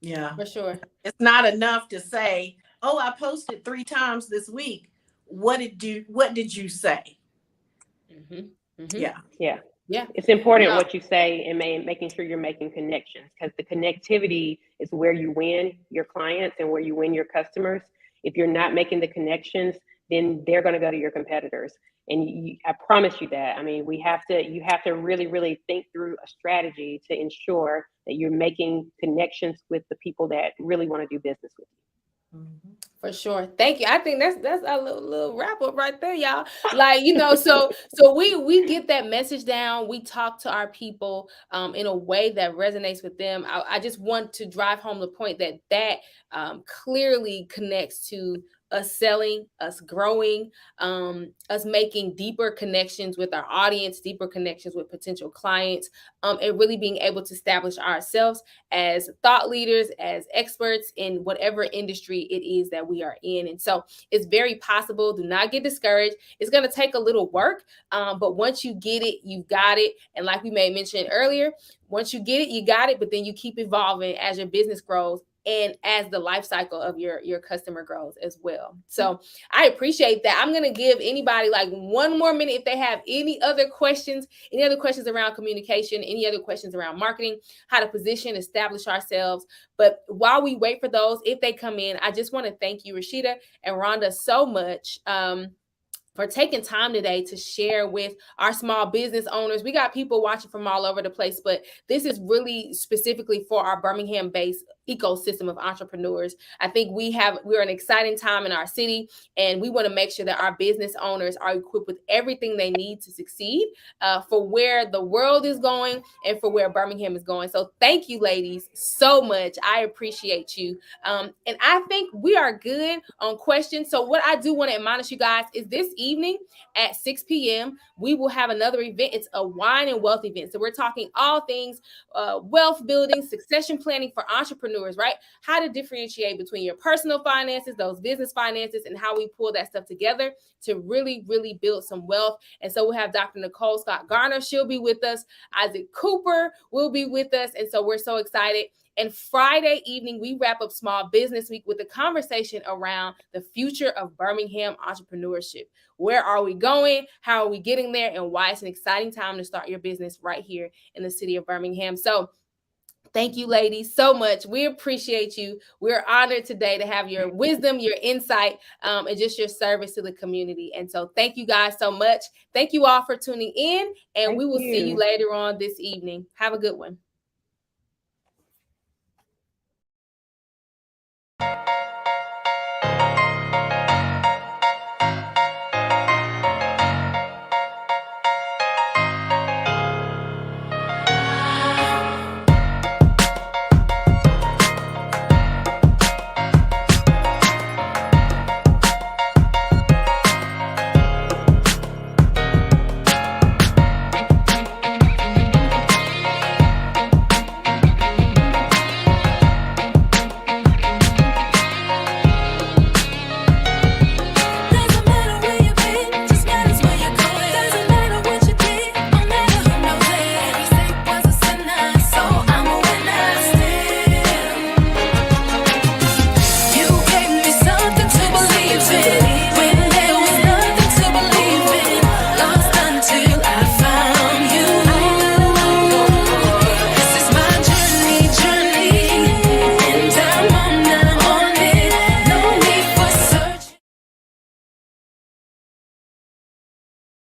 Yeah, For sure. it's not enough to say, "Oh, I posted 3 times this week. What did you say?" Mm-hmm. Mm-hmm. Yeah. Yeah. It's important No. what you say and making sure you're making connections, because the connectivity is where you win your clients and where you win your customers. If you're not making the connections, then they're going to go to your competitors. And I promise you that. I mean, you have to really, really think through a strategy to ensure that you're making connections with the people that really want to do business with you. Mm-hmm. For sure. Thank you. I think that's a little wrap up right there, y'all. Like, so we get that message down. We talk to our people in a way that resonates with them. I just want to drive home the point that clearly connects to us selling, us growing, us making deeper connections with our audience, deeper connections with potential clients, and really being able to establish ourselves as thought leaders, as experts in whatever industry it is that we are in. And so it's very possible. Do not get discouraged. It's going to take a little work, but once you get it, you've got it. And like we may mention earlier, once you get it, you got it, but then you keep evolving as your business grows and as the life cycle of your customer grows as well. So I appreciate that. I'm going to give anybody like 1 more minute if they have any other questions around communication, any other questions around marketing, how to position, establish ourselves. But while we wait for those, if they come in, I just want to thank you, Rashida and Rhonda, so much for taking time today to share with our small business owners. We got people watching from all over the place, but this is really specifically for our Birmingham-based ecosystem of entrepreneurs. I think we're an exciting time in our city, and we want to make sure that our business owners are equipped with everything they need to succeed for where the world is going and for where Birmingham is going. So thank you, ladies, so much. I appreciate you. And I think we are good on questions. So what I do want to admonish you guys is this evening at 6 p.m., we will have another event. It's a wine and wealth event. So we're talking all things wealth building, succession planning for entrepreneurs, right? How to differentiate between your personal finances, those business finances, and how we pull that stuff together to really, really build some wealth. And so we'll have Dr. Nicole Scott Garner. She'll be with us. Isaac Cooper will be with us. And so we're so excited. And Friday evening, we wrap up Small Business Week with a conversation around the future of Birmingham entrepreneurship. Where are we going? How are we getting there? And why it's an exciting time to start your business right here in the city of Birmingham. So thank you, ladies, so much. We appreciate you. We're honored today to have your wisdom, your insight, and just your service to the community. And so thank you guys so much. Thank you all for tuning in, and we will see you later on this evening. Have a good one.